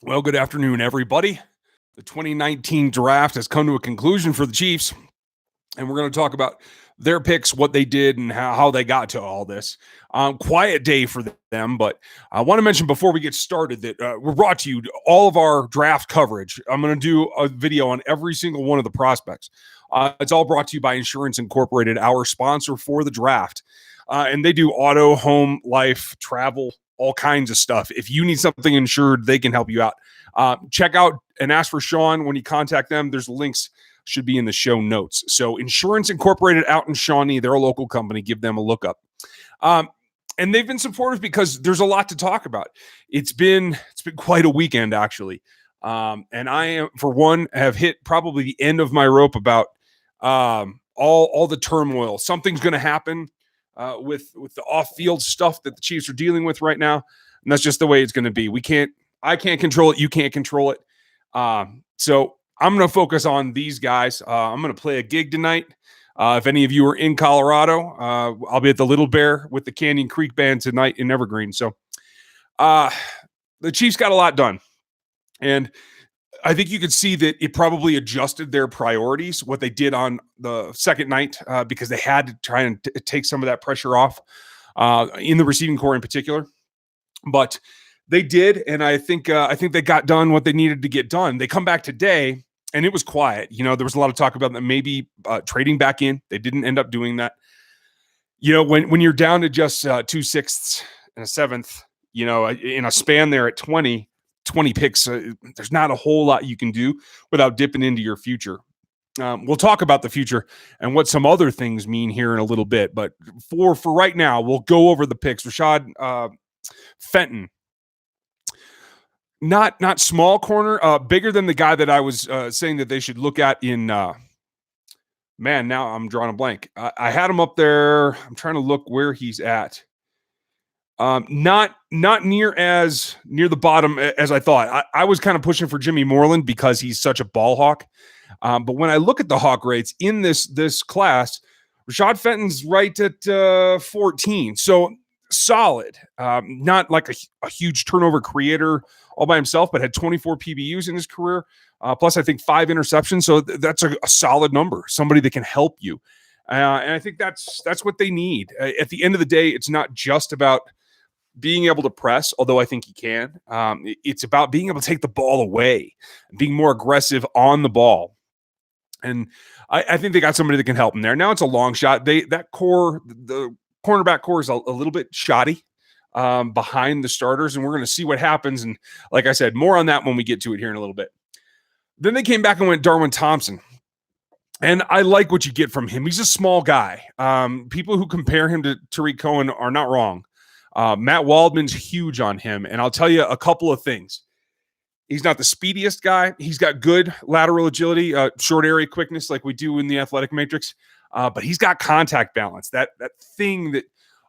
Well, good afternoon, everybody. The 2019 draft has come to a conclusion for the Chiefs, and we're going to talk about their picks, what they did, and how they got to all this. Quiet day for them, but I want to mention before we get started that we're brought to you all of our draft coverage. I'm going to do a video on every single one of the prospects. It's all brought to you by Insurance Incorporated, our sponsor for the draft. And they do auto, home, life, travel, all kinds of stuff. If you need something insured, they can help you out. Check out and ask for Sean when you contact them. There's links should be in the show notes. So Insurance Incorporated out in Shawnee, they're a local company. Give them a look up. And they've been supportive because there's a lot to talk about. It's been quite a weekend, actually. And I am, for one, have hit probably the end of my rope about all the turmoil. Something's going to happen with the off-field stuff that the Chiefs are dealing with right now. And that's just the way it's going to be. I can't control it. You can't control it. So I'm going to focus on these guys. I'm going to play a gig tonight. If any of you are in Colorado, I'll be at the Little Bear with the Canyon Creek Band tonight in Evergreen. So the Chiefs got a lot done. And I think you could see that it probably adjusted their priorities, what they did on the second night, because they had to try and take some of that pressure off in the receiving core in particular. But they did, and I think they got done what they needed to get done. They come back today, and it was quiet. You know, there was a lot of talk about that maybe trading back in. They didn't end up doing that. You know, when you're down to just 2 6ths and a 7th, you know, in a span there at 20 picks, there's not a whole lot you can do without dipping into your future. We'll talk about the future and what some other things mean here in a little bit. But for right now, we'll go over the picks. Rashad, Fenton. Not small corner, bigger than the guy that I was saying that they should look at in man, now I'm drawing a blank. I had him up there. I'm trying to look where he's at. Not near the bottom as I thought. I was kind of pushing for Jimmy Moreland because he's such a ball hawk. But when I look at the hawk rates in this class, Rashad Fenton's right at 14. So solid. Not like a huge turnover creator all by himself, but had 24 PBUs in his career. Plus, I think 5 interceptions. So that's a solid number. Somebody that can help you. And I think that's what they need. At the end of the day, it's not just about being able to press, although I think he can. It's about being able to take the ball away, being more aggressive on the ball. And I think they got somebody that can help them there. Now it's a long shot. The cornerback core is a little bit shoddy behind the starters, and we're going to see what happens. And like I said, more on that when we get to it here in a little bit. Then they came back and went Darwin Thompson. And I like what you get from him. He's a small guy. People who compare him to Tariq Cohen are not wrong. Matt Waldman's huge on him. And I'll tell you a couple of things. He's not the speediest guy. He's got good lateral agility, short area quickness like we do in the athletic matrix. But he's got contact balance. That thing that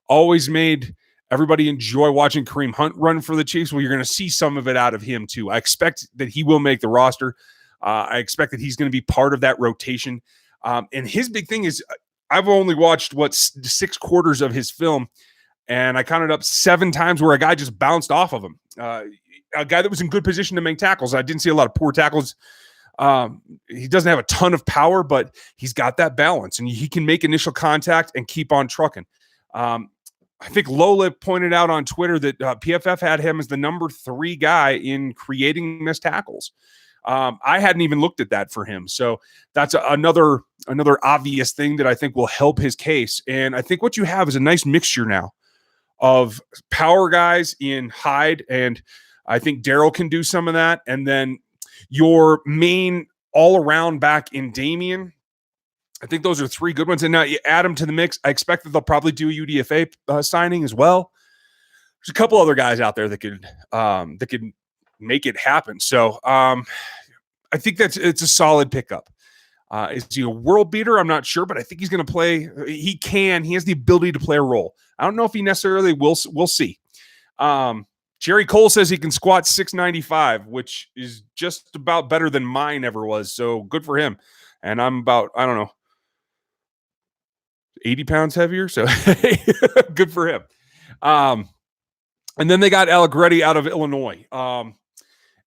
always made everybody enjoy watching Kareem Hunt run for the Chiefs. Well, you're going to see some of it out of him too. I expect that he will make the roster. I expect that he's going to be part of that rotation. And his big thing is I've only watched 6 quarters of his film, and I counted up 7 times where a guy just bounced off of him. A guy that was in good position to make tackles. I didn't see a lot of poor tackles. He doesn't have a ton of power, but he's got that balance, and he can make initial contact and keep on trucking. I think Lola pointed out on Twitter that PFF had him as the number 3 guy in creating missed tackles. I hadn't even looked at that for him. So that's another obvious thing that I think will help his case. And I think what you have is a nice mixture now of power guys in Hyde, and I think Darryl can do some of that. And then your main all-around back in Damian. I think those are 3 good ones. And now you add them to the mix. I expect that they'll probably do a UDFA signing as well. There's a couple other guys out there that could make it happen. So I think it's a solid pickup. Is he a world beater? I'm not sure, but I think he's going to play. He has the ability to play a role. I don't know if he necessarily will. We'll see. Jerry Cole says he can squat 695, which is just about better than mine ever was. So good for him. And I'm about, I don't know, 80 pounds heavier. So good for him. And then they got Allegretti out of Illinois.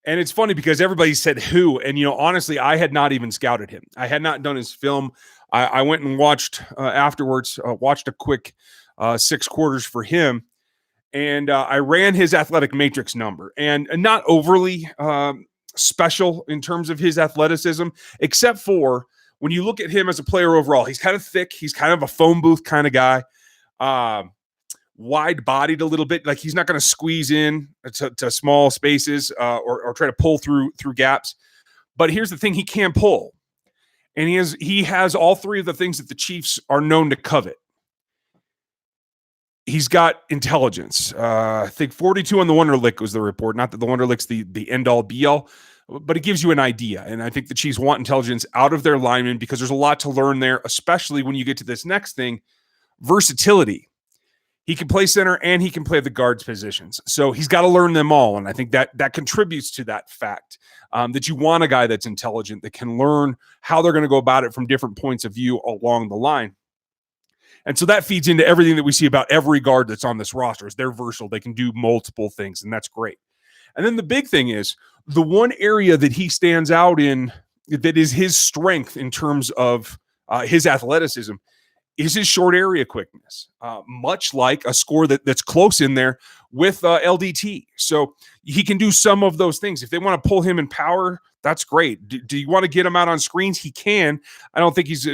And it's funny because everybody said who, and honestly, I had not even scouted him. I had not done his film. I went and watched afterwards. Watched a quick 6 quarters for him, and I ran his athletic matrix number, and not overly special in terms of his athleticism, except for when you look at him as a player overall. He's kind of thick. He's kind of a phone booth kind of guy. Wide-bodied a little bit, like he's not going to squeeze in to small spaces or try to pull through gaps. But here's the thing: he can pull, and he has all 3 of the things that the Chiefs are known to covet. He's got intelligence. I think 42 on the Wonderlic was the report. Not that the Wonderlic's the end-all, be-all, but it gives you an idea. And I think the Chiefs want intelligence out of their linemen because there's a lot to learn there, especially when you get to this next thing, versatility. He can play center and he can play the guards positions. So he's got to learn them all. And I think that contributes to that fact that you want a guy that's intelligent, that can learn how they're going to go about it from different points of view along the line. And so that feeds into everything that we see about every guard that's on this roster. Is they're versatile. They can do multiple things, and that's great. And then the big thing is the one area that he stands out in that is his strength in terms of his athleticism is his short area quickness, much like a score that's close in there with LDT. So he can do some of those things. If they want to pull him in power, that's great. Do you want to get him out on screens? He can. I don't think he's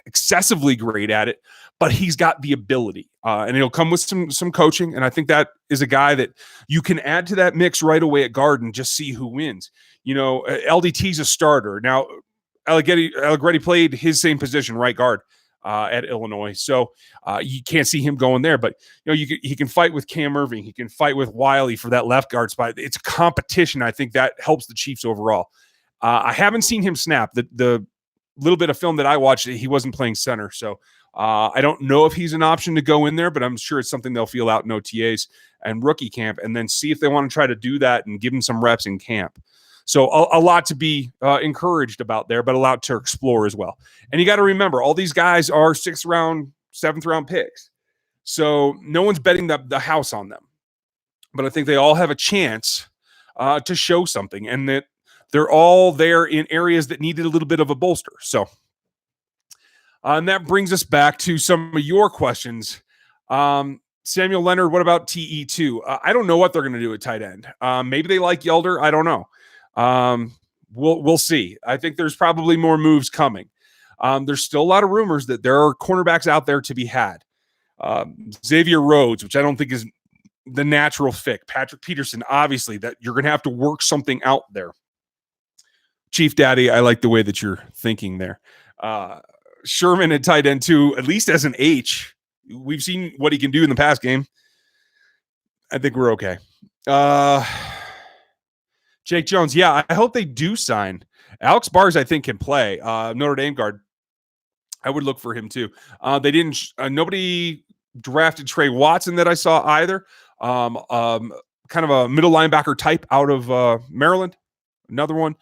excessively great at it, but he's got the ability, and it'll come with some coaching. And I think that is a guy that you can add to that mix right away at guard and just see who wins. LDT's a starter. Now, Allegretti played his same position, right guard, at Illinois. So you can't see him going there, but he can fight with Cam Irving. He can fight with Wiley for that left guard spot. It's a competition. I think that helps the Chiefs overall. I haven't seen him snap. The little bit of film that I watched, he wasn't playing center. So I don't know if he's an option to go in there, but I'm sure it's something they'll feel out in OTAs and rookie camp and then see if they want to try to do that and give him some reps in camp. So a lot to be encouraged about there, but a lot to explore as well. And you got to remember, all these guys are 6th round, 7th round picks. So no one's betting the house on them. But I think they all have a chance to show something, and that they're all there in areas that needed a little bit of a bolster. So and that brings us back to some of your questions. Samuel Leonard, what about TE2? I don't know what they're going to do at tight end. Maybe they like Yelder. I don't know. We'll see. I think there's probably more moves coming. There's still a lot of rumors that there are cornerbacks out there to be had. Xavier Rhodes, which I don't think is the natural fit. Patrick Peterson, obviously, that you're going to have to work something out there. Chief Daddy, I like the way that you're thinking there. Sherman at tight end too, at least as an H. We've seen what he can do in the past game. I think we're okay. Jake Jones, yeah, I hope they do sign. Alex Bars, I think, can play. Notre Dame guard. I would look for him too. They didn't. Nobody drafted Trey Watson that I saw either. Kind of a middle linebacker type out of Maryland. Another one.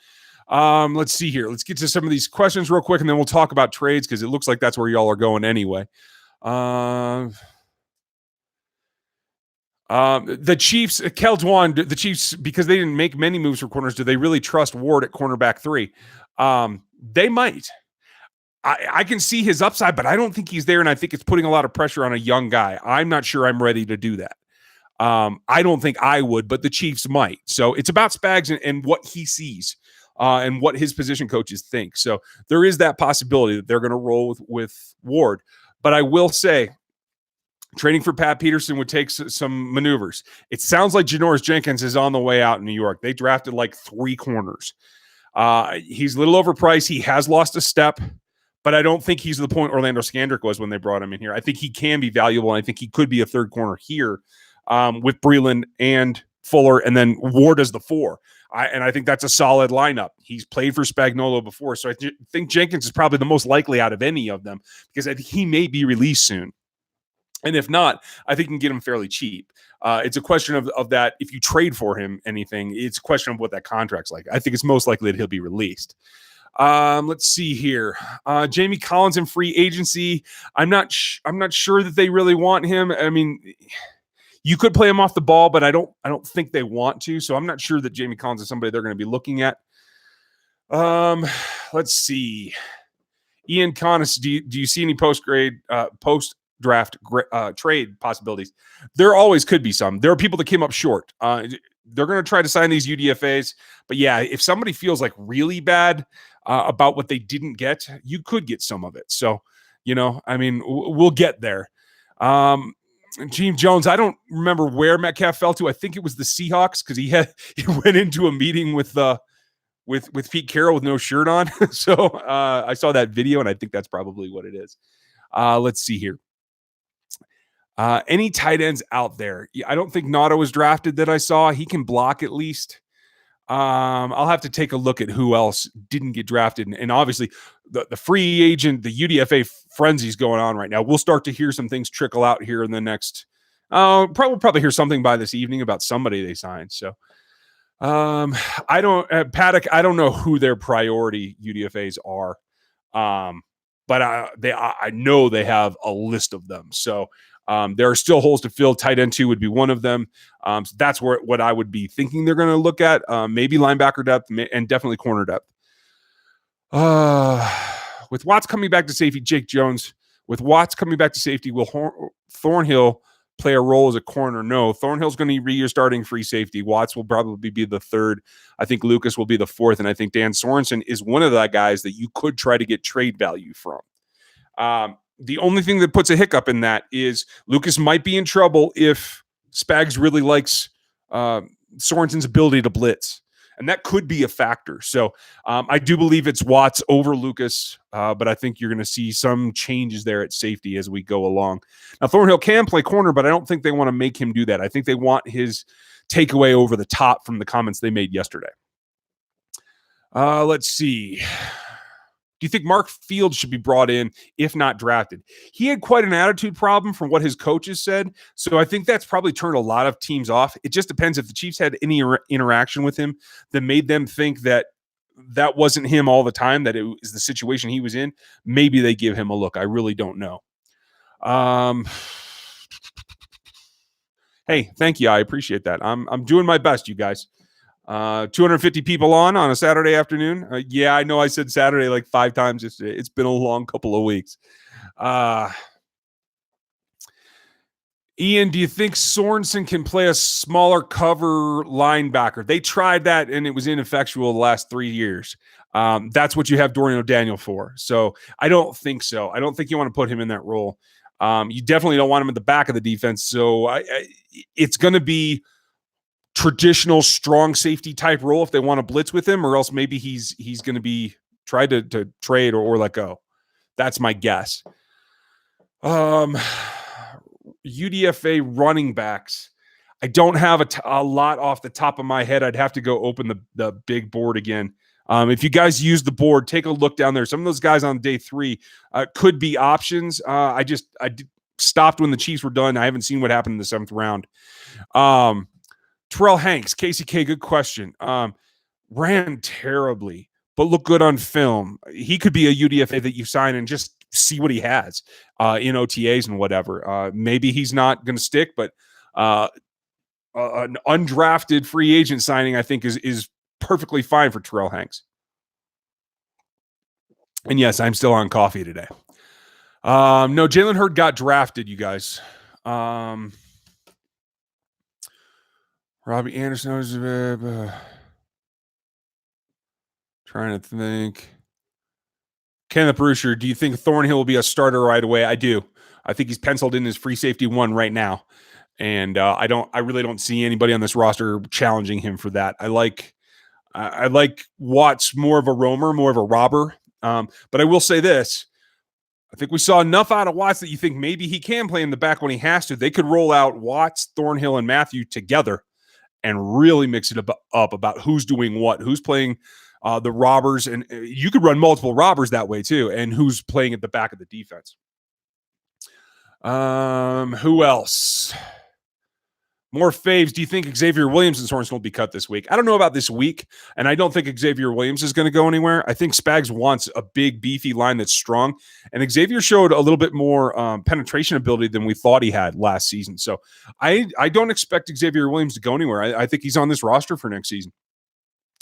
Let's see here. Let's get to some of these questions real quick, and then we'll talk about trades because it looks like that's where y'all are going anyway. The Chiefs, Juan, the Chiefs, because they didn't make many moves for corners, do they really trust Ward at cornerback 3? They might. I can see his upside, but I don't think he's there, and I think it's putting a lot of pressure on a young guy. I'm not sure I'm ready to do that. I don't think I would, but the Chiefs might. So it's about Spags and what he sees and what his position coaches think. So there is that possibility that they're going to roll with Ward. But I will say, trading for Pat Peterson would take some maneuvers. It sounds like Janoris Jenkins is on the way out in New York. They drafted like 3 corners. He's a little overpriced. He has lost a step, but I don't think he's the point Orlando Skandrick was when they brought him in here. I think he can be valuable, and I think he could be a third corner here with Breland and Fuller, and then Ward as the 4. And I think that's a solid lineup. He's played for Spagnuolo before, so I think Jenkins is probably the most likely out of any of them because I think he may be released soon. And if not, I think you can get him fairly cheap. It's a question of that. If you trade for him anything, it's a question of what that contract's like. I think it's most likely that he'll be released. Let's see here. Jamie Collins in free agency. I'm not sure that they really want him. I mean, You could play him off the ball, but I don't think they want to. So I'm not sure that Jamie Collins is somebody they're going to be looking at. Let's see. Ian Connis, do you see any post-draft trade possibilities? There always could be some. There are people that came up short. They're going to try to sign these UDFAs. But yeah, if somebody feels like really bad about what they didn't get, you could get some of it. So, I mean, we'll get there. Gene Jones, I don't remember where Metcalf fell to. I think it was the Seahawks because he went into a meeting with Pete Carroll with no shirt on. So I saw that video, and I think that's probably what it is. Let's see here. Any tight ends out there? I don't think Nato was drafted that I saw. He can block at least. I'll have to take a look at who else didn't get drafted. And obviously, the free agent, the UDFA frenzy is going on right now. We'll start to hear some things trickle out here in the next probably hear something by this evening about somebody they signed. So I don't Paddock. I don't know who their priority UDFAs are, but I know they have a list of them. So there are still holes to fill. Tight end 2 would be one of them. So that's what I would be thinking they're going to look at. Maybe linebacker depth and definitely corner depth. With Watts coming back to safety, Jake Jones. With Watts coming back to safety, will Thornhill play a role as a corner? No. Thornhill's going to be your starting free safety. Watts will probably be the third. I think Lucas will be the fourth, and I think Dan Sorensen is one of the guys that you could try to get trade value from. The only thing that puts a hiccup in that is Lucas might be in trouble if Spags really likes Sorensen's ability to blitz. And that could be a factor. So I do believe it's Watts over Lucas, but I think you're going to see some changes there at safety as we go along. Now, Thornhill can play corner, but I don't think they want to make him do that. I think they want his takeaway over the top from the comments they made yesterday. Let's see. Do you think Mark Fields should be brought in if not drafted? He had quite an attitude problem from what his coaches said. So I think that's probably turned a lot of teams off. It just depends if the Chiefs had any interaction with him that made them think that wasn't him all the time, that it was the situation he was in. Maybe they give him a look. I really don't know. Hey, thank you. I appreciate that. I'm doing my best, you guys. 250 people on a Saturday afternoon. Yeah, I know I said Saturday like 5 times yesterday. It's been a long couple of weeks. Ian, do you think Sorensen can play a smaller cover linebacker? They tried that and it was ineffectual the last 3 years. That's what you have Dorian O'Daniel for. So I don't think so. I don't think you want to put him in that role. You definitely don't want him at the back of the defense. So it's going to be traditional strong safety type role if they want to blitz with him, or else maybe he's going to be tried to trade or let go. That's my guess. UDFA running backs. I don't have a lot off the top of my head. I'd have to go open the big board again. If you guys use the board, take a look down there. Some of those guys on day 3 could be options. I stopped when the Chiefs were done. I haven't seen what happened in the 7th round. Terrell Hanks, KCK, good question. Ran terribly, but looked good on film. He could be a UDFA that you sign and just see what he has in OTAs and whatever. Maybe he's not going to stick, but an undrafted free agent signing, I think, is perfectly fine for Terrell Hanks. And yes, I'm still on coffee today. No, Jalen Hurd got drafted, you guys. Robbie Anderson was trying to think. Kenneth Bruscher, do you think Thornhill will be a starter right away? I do. I think he's penciled in as free safety 1 right now. And I really don't see anybody on this roster challenging him for that. I like Watts more of a roamer, more of a robber. But I will say this. I think we saw enough out of Watts that you think maybe he can play in the back when he has to. They could roll out Watts, Thornhill, and Matthew together and really mix it up about who's doing what, who's playing the robbers. And you could run multiple robbers that way too, and who's playing at the back of the defense. Who else? More faves. Do you think Xavier Williamson's horns will be cut this week? I don't know about this week, and I don't think Xavier Williams is going to go anywhere. I think Spags wants a big, beefy line that's strong, and Xavier showed a little bit more penetration ability than we thought he had last season. So I don't expect Xavier Williams to go anywhere. I think he's on this roster for next season.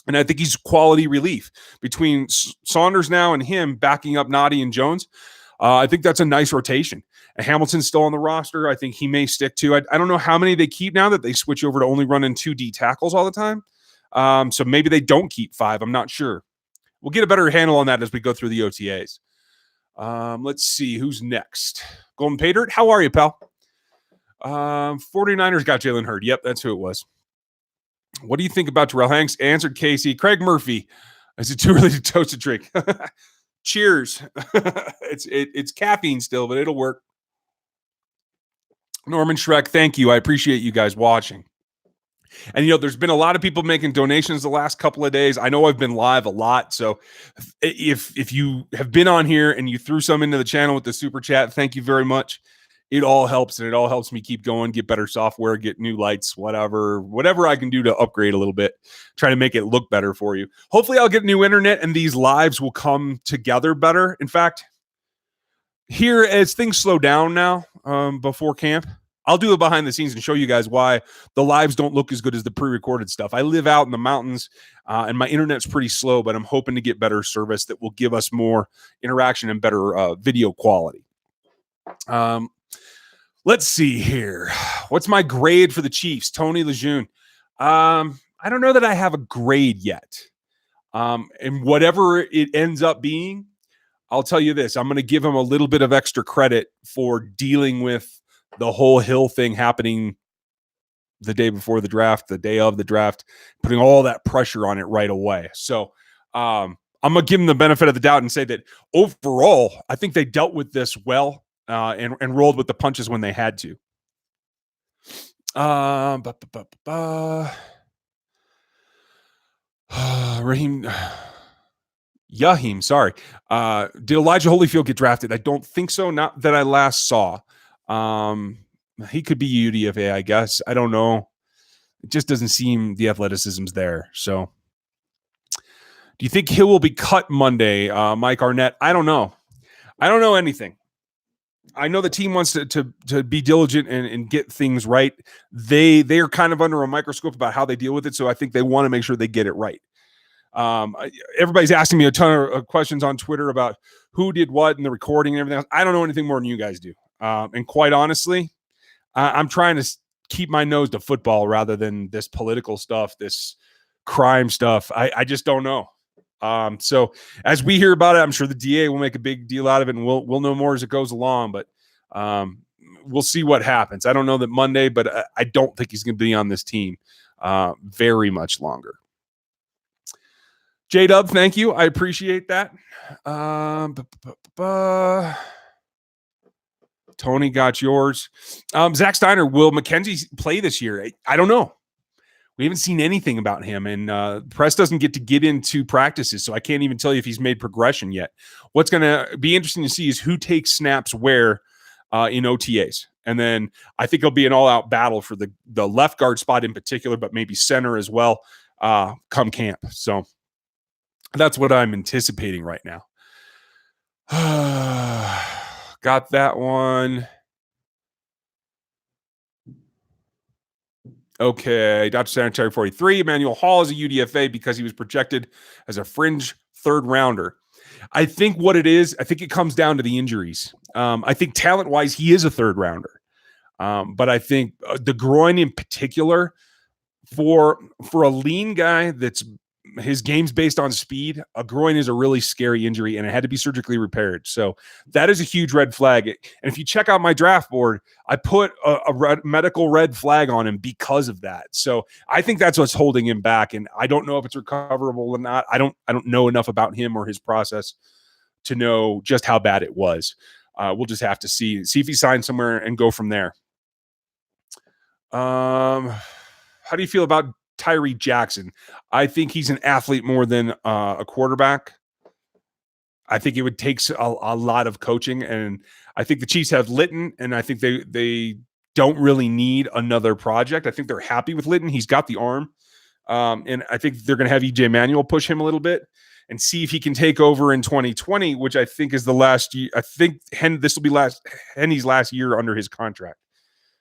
And I think he's quality relief between Saunders now and him backing up Noddy and Jones. I think that's a nice rotation. Hamilton's still on the roster. I think he may stick to. I don't know how many they keep now that they switch over to only running 2 D tackles all the time. So maybe they don't keep 5. I'm not sure. We'll get a better handle on that as we go through the OTAs. Let's see who's next. Golden Patriot, how are you, pal? 49ers got Jalen Hurd. Yep, that's who it was. What do you think about Terrell Hanks? Answered Casey. Craig Murphy. Is it too early to toast a drink? Cheers. It's caffeine still, but it'll work. Norman Schreck, thank you. I appreciate you guys watching. And, there's been a lot of people making donations the last couple of days. I know I've been live a lot. So if you have been on here and you threw some into the channel with the super chat, thank you very much. It all helps, and it all helps me keep going, get better software, get new lights, whatever I can do to upgrade a little bit, try to make it look better for you. Hopefully I'll get new internet and these lives will come together better. In fact, here as things slow down now before camp, I'll do it behind the scenes and show you guys why the lives don't look as good as the pre-recorded stuff. I live out in the mountains and my internet's pretty slow, but I'm hoping to get better service that will give us more interaction and better video quality. Let's see here. What's my grade for the Chiefs? Tony Lejeune. I don't know that I have a grade yet. And whatever it ends up being, I'll tell you this. I'm going to give him a little bit of extra credit for dealing with the whole Hill thing happening the day before the draft, the day of the draft, putting all that pressure on it right away. So I'm going to give him the benefit of the doubt and say that overall, I think they dealt with this well. And rolled with the punches when they had to. Yahim, sorry. Did Elijah Holyfield get drafted? I don't think so. Not that I last saw. He could be UDFA, I guess. I don't know. It just doesn't seem the athleticism's there. So, do you think Hill will be cut Monday, Mike Arnett? I don't know. I don't know anything. I know the team wants to be diligent and get things right. They are kind of under a microscope about how they deal with it, so I think they want to make sure they get it right. Everybody's asking me a ton of questions on Twitter about who did what and the recording and everything else. I don't know anything more than you guys do. And quite honestly, I'm trying to keep my nose to football rather than this political stuff, this crime stuff. I just don't know. So as we hear about it, I'm sure the DA will make a big deal out of it, and we'll know more as it goes along, but we'll see what happens. I don't know that Monday, but I don't think he's going to be on this team very much longer. J-Dub, thank you. I appreciate that. Tony got yours. Zach Steiner, will McKenzie play this year? I don't know. We haven't seen anything about him, and the press doesn't get into practices, so I can't even tell you if he's made progression yet. What's going to be interesting to see is who takes snaps where in OTAs. And then I think it'll be an all-out battle for the left guard spot in particular, but maybe center as well come camp. So that's what I'm anticipating right now. Got that one. Okay, Dr. Sanitary 43. Emmanuel Hall is a UDFA because he was projected as a fringe third rounder. I think what it is, I think it comes down to the injuries. I think talent-wise, he is a third rounder. But I think the groin in particular, for a lean guy that's his game's based on speed, a groin is a really scary injury, and it had to be surgically repaired. So that is a huge red flag. And if you check out my draft board, I put a medical red flag on him because of that. So I think that's what's holding him back. And I don't know if it's recoverable or not. I don't know enough about him or his process to know just how bad it was. We'll just have to see if he signs somewhere and go from there. How do you feel about Tyree Jackson? I think he's an athlete more than a quarterback. I think it would take a lot of coaching, and I think the Chiefs have Litton, and I think they don't really need another project. I think they're happy with Litton. He's got the arm. And I think they're going to have EJ Manuel push him a little bit and see if he can take over in 2020, which I think is the last year. I think this will be Henny's last year under his contract.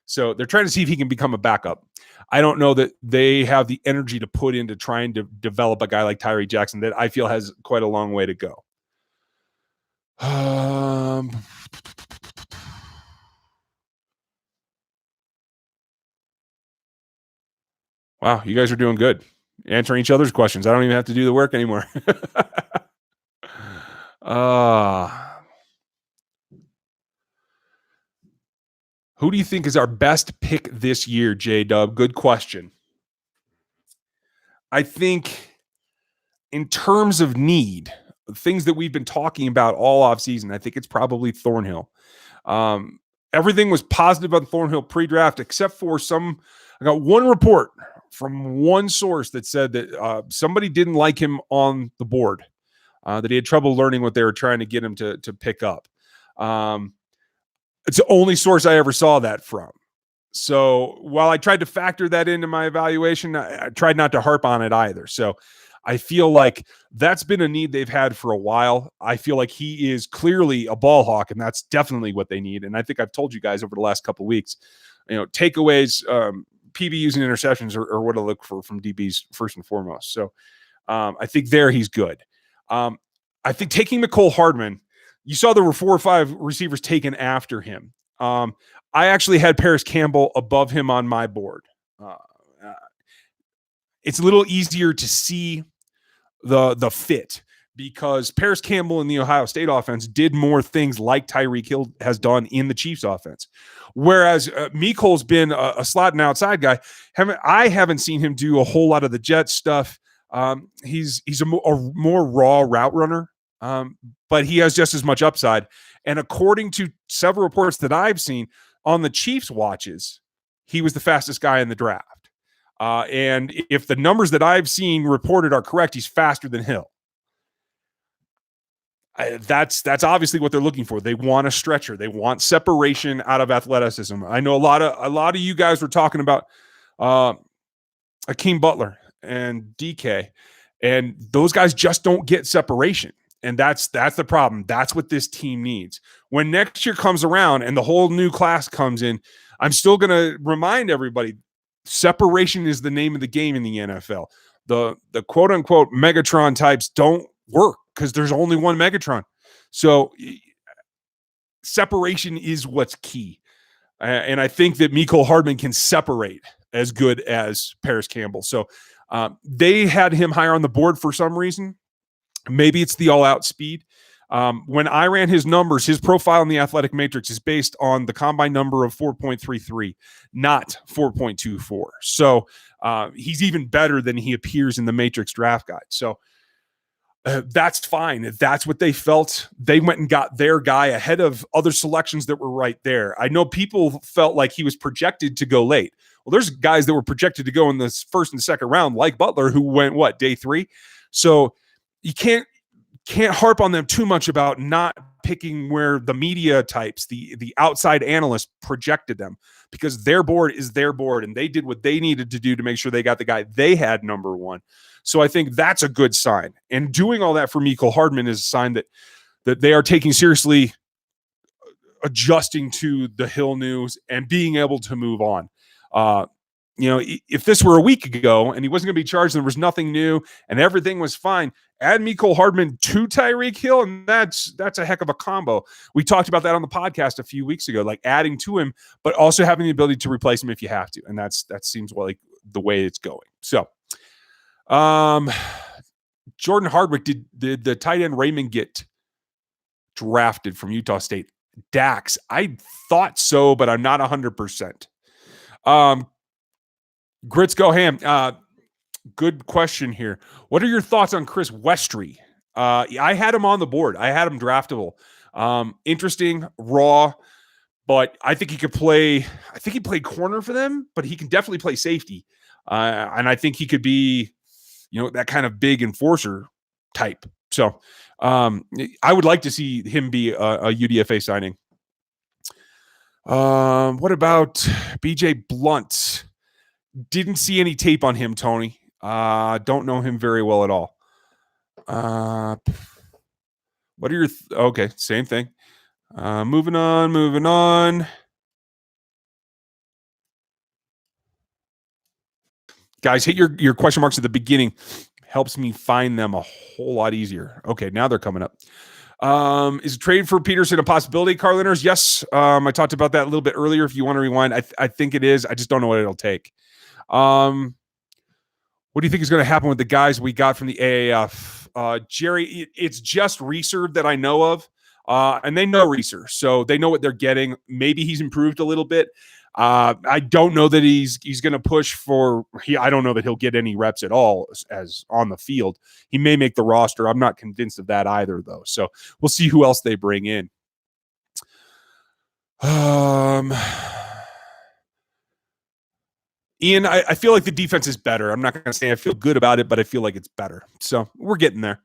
So they're trying to see if he can become a backup. I don't know that they have the energy to put into trying to develop a guy like Tyree Jackson that I feel has quite a long way to go. Wow, you guys are doing good. Answering each other's questions. I don't even have to do the work anymore. Who do you think is our best pick this year, J-Dub? Good question. I think in terms of need, things that we've been talking about all offseason, I think it's probably Thornhill. Everything was positive on Thornhill pre-draft, except for I got one report from one source that said that somebody didn't like him on the board, that he had trouble learning what they were trying to get him to pick up. It's the only source I ever saw that from. So while I tried to factor that into my evaluation, I tried not to harp on it either. So I feel like that's been a need they've had for a while. I feel like he is clearly a ball hawk, and that's definitely what they need. And I think I've told you guys over the last couple of weeks, takeaways, PBUs and interceptions are what I look for from DBs first and foremost. So I think there he's good. I think taking Mecole Hardman, you saw there were 4 or 5 receivers taken after him. I actually had Paris Campbell above him on my board. It's a little easier to see the fit because Paris Campbell in the Ohio State offense did more things like Tyreek Hill has done in the Chiefs offense. Whereas Mecole's been a slot and outside guy. I haven't seen him do a whole lot of the jet stuff. He's a more raw route runner, but he has just as much upside. And according to several reports that I've seen on the Chiefs watches, he was the fastest guy in the draft. And if the numbers that I've seen reported are correct, he's faster than Hill. That's obviously what they're looking for. They want a stretcher. They want separation out of athleticism. I know a lot of you guys were talking about Akeem Butler and DK, and those guys just don't get separation. And that's the problem. That's what this team needs. When next year comes around and the whole new class comes in, I'm still going to remind everybody, separation is the name of the game in the NFL. The quote unquote Megatron types don't work because there's only one Megatron. So separation is what's key. And I think that Mecole Hardman can separate as good as Paris Campbell. So they had him higher on the board for some reason. Maybe it's the all-out speed. When I ran his numbers, his profile in the athletic matrix is based on the combine number of 4.33, not 4.24. So he's even better than he appears in the matrix draft guide. So that's fine. If that's what they felt, they went and got their guy ahead of other selections that were right there. I know people felt like he was projected to go late. Well, there's guys that were projected to go in the first and second round, like Butler, who went, day 3? So you can't harp on them too much about not picking where the media types, the outside analysts projected them, because their board is their board, and they did what they needed to do to make sure they got the guy they had number 1. So I think that's a good sign. And doing all that for Mecole Hardman is a sign that they are taking seriously adjusting to the Hill news and being able to move on. If this were a week ago and he wasn't going to be charged and there was nothing new and everything was fine, add Mecole Hardman to Tyreek Hill, and that's a heck of a combo. We talked about that on the podcast a few weeks ago, like adding to him, but also having the ability to replace him if you have to. And that seems like the way it's going. So, Jordan Hardwick, did the tight end Raymond get drafted from Utah State? Dax, I thought so, but I'm not 100%. Grits go ham. Good question here. What are your thoughts on Chris Westry? I had him on the board. I had him draftable. Interesting, raw, but I think he could play. I think he played corner for them, but he can definitely play safety. And I think he could be, that kind of big enforcer type. So I would like to see him be a UDFA signing. What about BJ Blunt? Didn't see any tape on him, Tony. Don't know him very well at all. What are your okay? Same thing. Moving on. Guys, hit your question marks at the beginning. Helps me find them a whole lot easier. Okay, now they're coming up. Is trade for Peterson a possibility, Car Linners? Yes. I talked about that a little bit earlier. If you want to rewind, I think it is. I just don't know what it'll take. What do you think is going to happen with the guys we got from the AAF? Jerry, it's just Reeser that I know of, and they know Reeser, so they know what they're getting. Maybe he's improved a little bit. I don't know that he's going to push for. I don't know that he'll get any reps at all as on the field. He may make the roster. I'm not convinced of that either, though. So we'll see who else they bring in. Ian, I feel like the defense is better. I'm not going to say I feel good about it, but I feel like it's better. So we're getting there.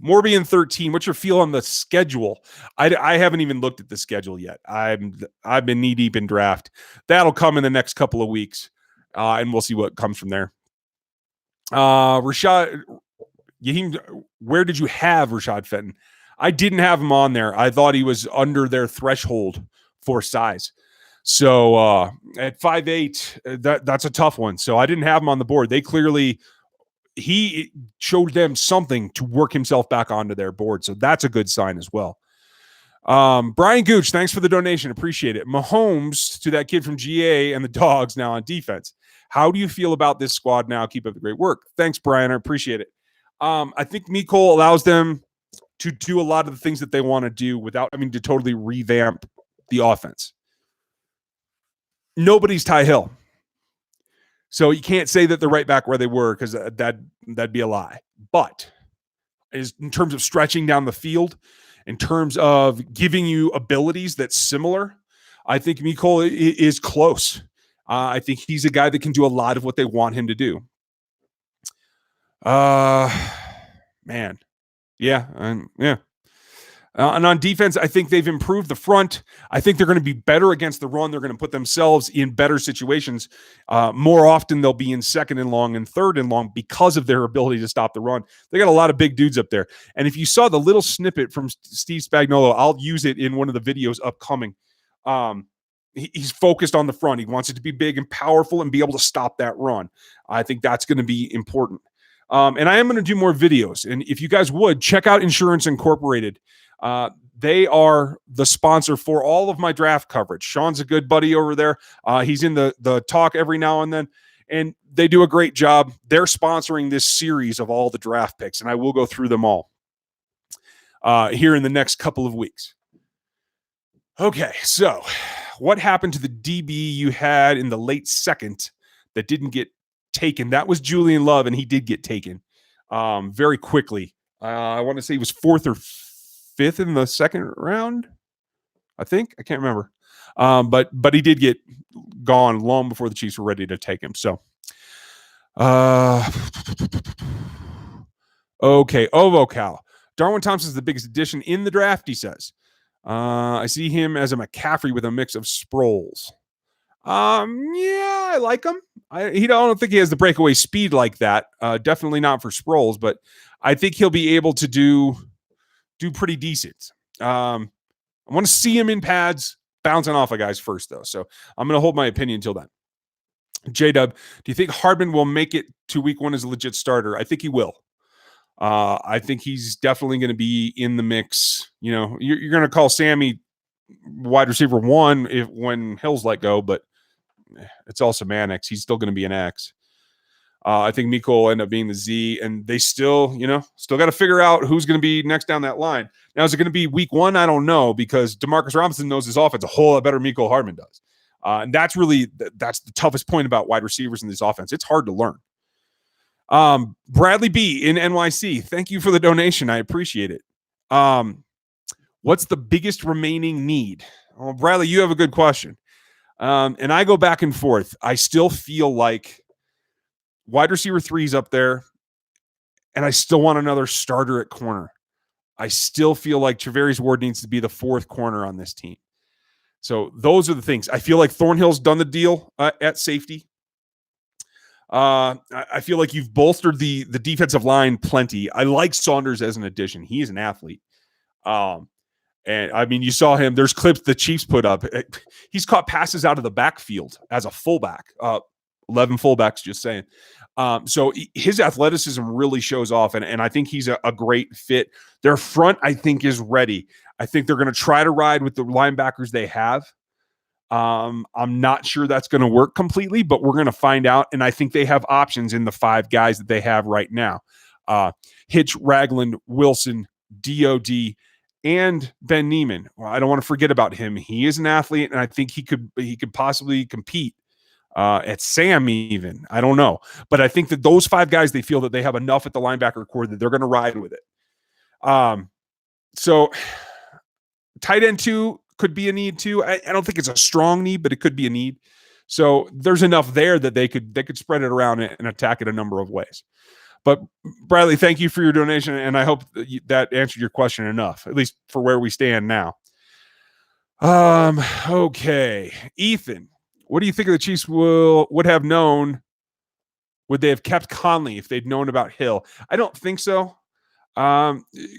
Morbian 13. What's your feel on the schedule? I haven't even looked at the schedule yet. I've been knee deep in draft. That'll come in the next couple of weeks, and we'll see what comes from there. Rashad, where did you have Rashad Fenton? I didn't have him on there. I thought he was under their threshold for size. So at 5'8", that's a tough one. So I didn't have him on the board. He showed them something to work himself back onto their board. So that's a good sign as well. Brian Gooch, thanks for the donation. Appreciate it. Mahomes to that kid from GA and the Dogs now on defense. How do you feel about this squad now? Keep up the great work. Thanks, Brian. I appreciate it. I think Mecole allows them to do a lot of the things that they want to do without having to totally revamp the offense. Nobody's Ty Hill. So you can't say that they're right back where they were because that'd be a lie. But in terms of stretching down the field, in terms of giving you abilities that's similar, I think Mecole is close. I think he's a guy that can do a lot of what they want him to do. Man. Yeah. And on defense, I think they've improved the front. I think they're going to be better against the run. They're going to put themselves in better situations. More often, they'll be in second and long and third and long because of their ability to stop the run. They got a lot of big dudes up there. And if you saw the little snippet from Steve Spagnuolo, I'll use it in one of the videos upcoming. He's focused on the front. He wants it to be big and powerful and be able to stop that run. I think that's going to be important. And I am going to do more videos. And if you guys would, check out Insurance Incorporated. They are the sponsor for all of my draft coverage. Sean's a good buddy over there. He's in the talk every now and then, and they do a great job. They're sponsoring this series of all the draft picks, and I will go through them all here in the next couple of weeks. Okay, so what happened to the DB you had in the late second that didn't get taken? That was Julian Love, and he did get taken very quickly. I want to say he was fourth or fifth in the second round, I think. I can't remember. But he did get gone long before the Chiefs were ready to take him. So, okay. OvoCal. Darwin Thompson is the biggest addition in the draft, he says. I see him as a McCaffrey with a mix of Sproles. Yeah, I like him. I don't think he has the breakaway speed like that. Definitely not for Sproles, but I think he'll be able to do pretty decent. I want to see him in pads bouncing off of guys first, though. So I'm going to hold my opinion until then. J-Dub, do you think Hardman will make it to week one as a legit starter? I think he will. I think he's definitely going to be in the mix. You know, you're going to call Sammy wide receiver one when Hill's let go, but it's also Mannix. He's still going to be an X. I think Mecole will end up being the Z, and they still got to figure out who's going to be next down that line. Now, is it going to be week one? I don't know, because Demarcus Robinson knows his offense a whole lot better than Mecole Hardman does. And that's the toughest point about wide receivers in this offense. It's hard to learn. Bradley B in NYC, thank you for the donation. I appreciate it. What's the biggest remaining need? Well, Bradley, you have a good question. And I go back and forth. I still feel like wide receiver 3's up there, and I still want another starter at corner. I still feel like Travarius Ward needs to be the fourth corner on this team. So those are the things. I feel like Thornhill's done the deal at safety. I feel like you've bolstered the defensive line plenty. I like Saunders as an addition. He is an athlete. And I mean, you saw him. There's clips the Chiefs put up. He's caught passes out of the backfield as a fullback. 11 fullbacks, just saying. So his athleticism really shows off, and I think he's a great fit. Their front, I think, is ready. I think they're going to try to ride with the linebackers they have. I'm not sure that's going to work completely, but we're going to find out. And I think they have options in the 5 guys that they have right now. Hitch, Ragland, Wilson, DOD, and Ben Neiman. Well, I don't want to forget about him. He is an athlete, and I think he could possibly compete at Sam even. I don't know. But I think that those 5 guys, they feel that they have enough at the linebacker core that they're going to ride with it. So tight end 2 could be a need too. I don't think it's a strong need, but it could be a need. So there's enough there that they could spread it around and attack it a number of ways. But Bradley, thank you for your donation, and I hope that answered your question enough, at least for where we stand now. Okay, Ethan, what do you think of the Chiefs would have known? Would they have kept Conley if they'd known about Hill? I don't think so.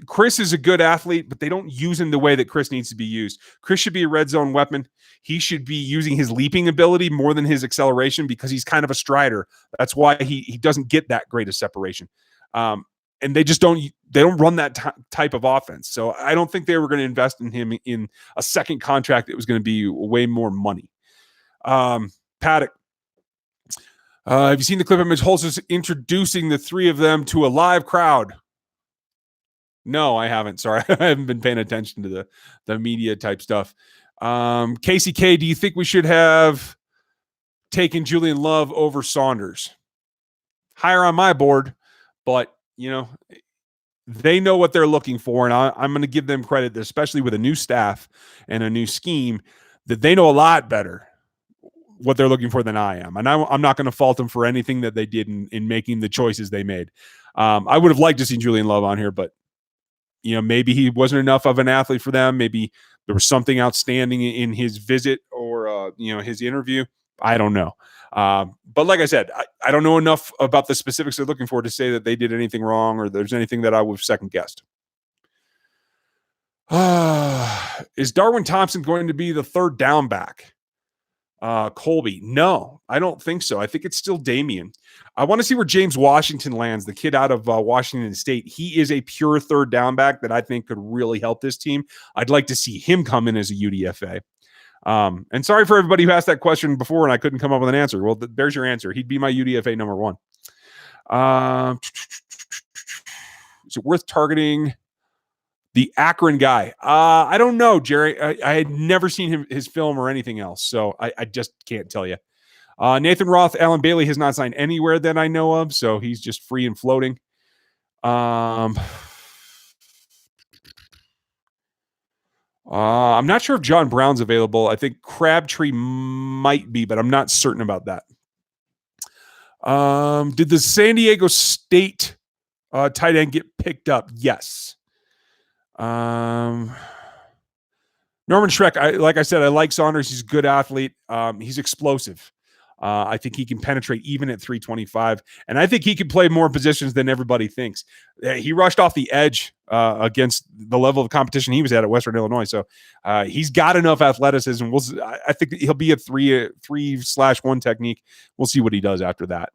Chris is a good athlete, but they don't use him the way that Chris needs to be used. Chris should be a red zone weapon. He should be using his leaping ability more than his acceleration because he's kind of a strider. That's why he doesn't get that great of separation. And they just don't run that type of offense. So I don't think they were going to invest in him in a second contract that was going to be way more money. Paddock. Have you seen the clip of Mitch Holz's introducing the 3 of them to a live crowd? No, I haven't. Sorry. I haven't been paying attention to the media type stuff. KCK, do you think we should have taken Julian Love over Saunders? Higher on my board, but, they know what they're looking for, and I'm going to give them credit, especially with a new staff and a new scheme, that they know a lot better what they're looking for than I am. And I'm not going to fault them for anything that they did in making the choices they made. I would have liked to see Julian Love on here, but maybe he wasn't enough of an athlete for them. Maybe there was something outstanding in his visit or, his interview. I don't know. But like I said, I don't know enough about the specifics they're looking for to say that they did anything wrong or there's anything that I would have second guessed. Is Darwin Thompson going to be the third down back? Colby. No, I don't think so. I think it's still Damian. I want to see where James Washington lands, the kid out of Washington State. He is a pure third down back that I think could really help this team. I'd like to see him come in as a UDFA. And sorry for everybody who asked that question before and I couldn't come up with an answer. Well, there's your answer. He'd be my UDFA number 1. Is it worth targeting the Akron guy? I don't know, Jerry. I had never seen his film or anything else, so I just can't tell you. Nathan Roth, Alan Bailey has not signed anywhere that I know of, so he's just free and floating. I'm not sure if John Brown's available. I think Crabtree might be, but I'm not certain about that. Did the San Diego State tight end get picked up? Yes. Norman Schreck, like I said, I like Saunders. He's a good athlete. He's explosive. I think he can penetrate even at 325. And I think he can play more positions than everybody thinks. He rushed off the edge against the level of competition he was at Western Illinois. So he's got enough athleticism. I think he'll be a 3/1 technique. We'll see what he does after that.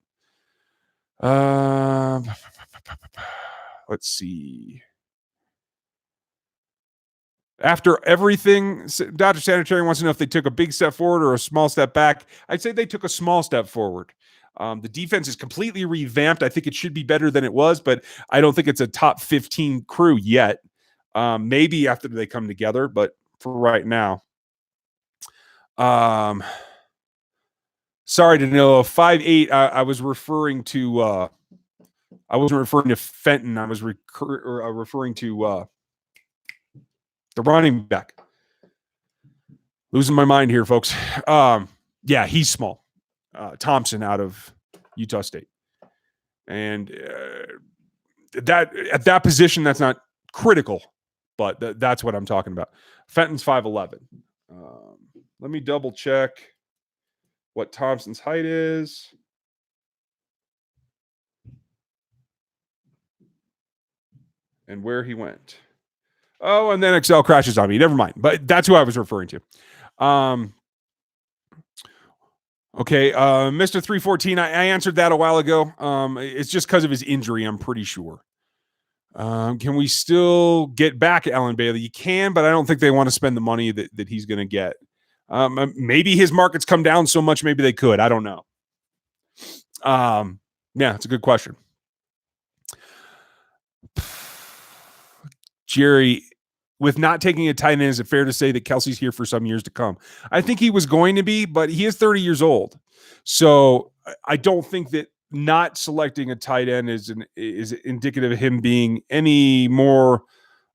Let's see. After everything, Dr. Sanitary wants to know if they took a big step forward or a small step back. I'd say they took a small step forward. The defense is completely revamped. I think it should be better than it was, but I don't think it's a top 15 crew yet. Maybe after they come together, but for right now. Sorry to know, 5'8", I was referring to I wasn't referring to Fenton. I was referring to the running back. Losing my mind here, folks. Yeah, he's small. Thompson out of Utah State. And that at that position, that's not critical, but that's what I'm talking about. Fenton's 5'11". Let me double check what Thompson's height is. And where he went. Oh, and then Excel crashes on me. Never mind. But that's who I was referring to. Okay, Mr. 314, I answered that a while ago. It's just because of his injury, I'm pretty sure. Can we still get back Alan Bailey? You can, but I don't think they want to spend the money that he's going to get. Maybe his markets come down so much, maybe they could. I don't know. Yeah, it's a good question. Jerry, with not taking a tight end, is it fair to say that Kelsey's here for some years to come? I think he was going to be, but he is 30 years old. So I don't think that not selecting a tight end is indicative of him being any more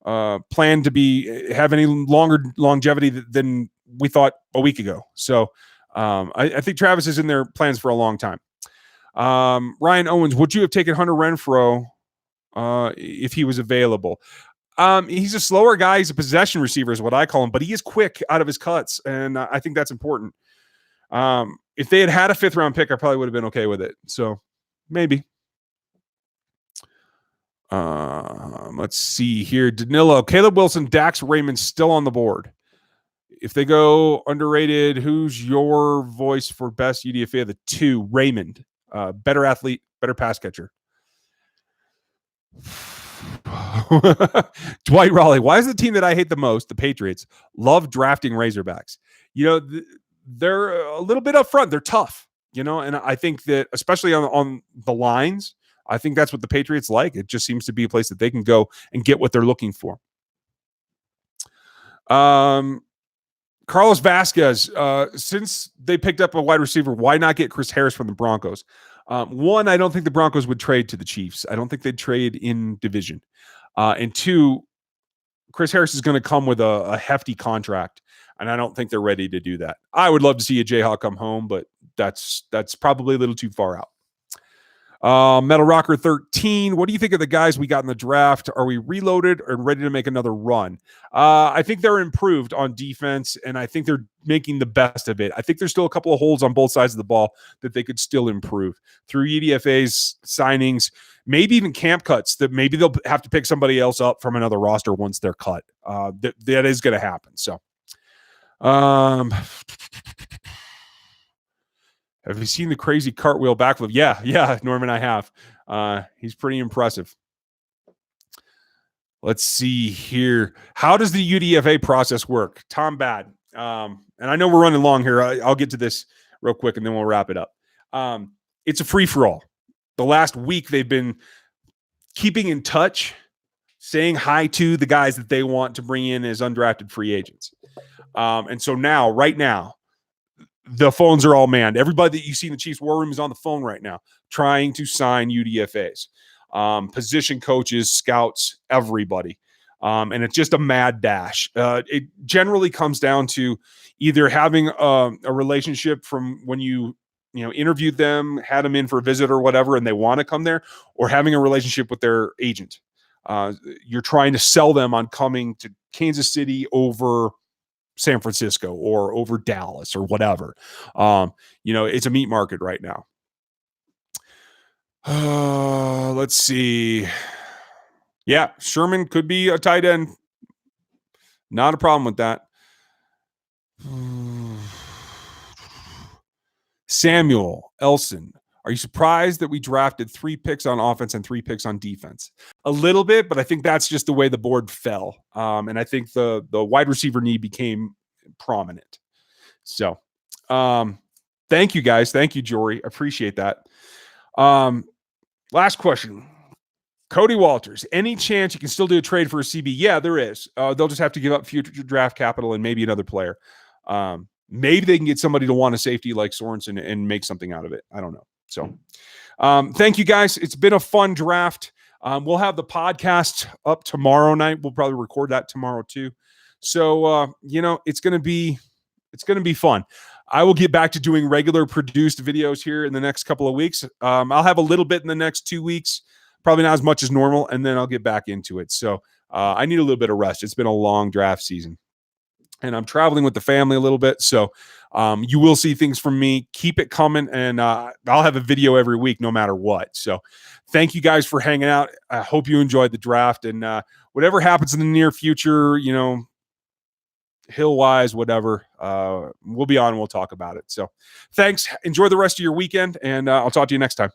planned to have any longer longevity than we thought a week ago. So I think Travis is in their plans for a long time. Ryan Owens, would you have taken Hunter Renfrow if he was available? He's a slower guy. He's a possession receiver is what I call him, but he is quick out of his cuts. And I think that's important. If they had a 5th round pick, I probably would have been okay with it. So maybe. Let's see here. Danilo, Caleb Wilson, Dax Raymond still on the board. If they go underrated, who's your voice for best UDFA of the two? Raymond, better athlete, better pass catcher. Dwight Raleigh, why is the team that I hate the most, the Patriots, love drafting Razorbacks? They're a little bit up front. They're tough, and I think that especially on the lines, I think that's what the Patriots like. It just seems to be a place that they can go and get what they're looking for. Carlos Vasquez, since they picked up a wide receiver, why not get Chris Harris from the Broncos? One, I don't think the Broncos would trade to the Chiefs. I don't think they'd trade in division. And two, Chris Harris is going to come with a hefty contract, and I don't think they're ready to do that. I would love to see a Jayhawk come home, but that's probably a little too far out. Metal Rocker 13, what do you think of the guys we got in the draft? Are we reloaded or ready to make another run? I think they're improved on defense, and I think they're making the best of it. I think there's still a couple of holes on both sides of the ball that they could still improve through UDFA's signings, maybe even camp cuts that maybe they'll have to pick somebody else up from another roster once they're cut. That is going to happen. So, have you seen the crazy cartwheel backflip? Yeah, Norman, I have. He's pretty impressive. Let's see here. How does the UDFA process work? Tom Bad. And I know we're running long here. I'll get to this real quick and then we'll wrap it up. It's a free-for-all. The last week they've been keeping in touch, saying hi to the guys that they want to bring in as undrafted free agents. And so right now, the phones are all manned. Everybody that you see in the Chiefs War Room is on the phone right now trying to sign UDFAs. Position coaches, scouts, everybody. And it's just a mad dash. It generally comes down to either having a relationship from when you interviewed them, had them in for a visit or whatever, and they want to come there, or having a relationship with their agent. You're trying to sell them on coming to Kansas City over San Francisco or over Dallas or whatever. It's a meat market right now. Let's see. Yeah, Sherman could be a tight end. Not a problem with that. Samuel Elson, are you surprised that we drafted 3 picks on offense and 3 picks on defense? A little bit, but I think that's just the way the board fell. And I think the wide receiver need became prominent. So thank you guys. Thank you, Jory. Appreciate that. Last question. Cody Walters, any chance you can still do a trade for a CB? Yeah, there is. They'll just have to give up future draft capital and maybe another player. Maybe they can get somebody to want a safety like Sorensen and make something out of it. I don't know. So thank you guys. It's been a fun draft. We'll have the podcast up tomorrow night. We'll probably record that tomorrow too. So, it's going to be fun. I will get back to doing regular produced videos here in the next couple of weeks. I'll have a little bit in the next 2 weeks, probably not as much as normal, and then I'll get back into it. So I need a little bit of rest. It's been a long draft season, and I'm traveling with the family a little bit. So you will see things from me. Keep it coming, and I'll have a video every week, no matter what. So thank you guys for hanging out. I hope you enjoyed the draft, and whatever happens in the near future, Hill-wise, whatever, we'll be on. We'll talk about it. So thanks. Enjoy the rest of your weekend, and I'll talk to you next time.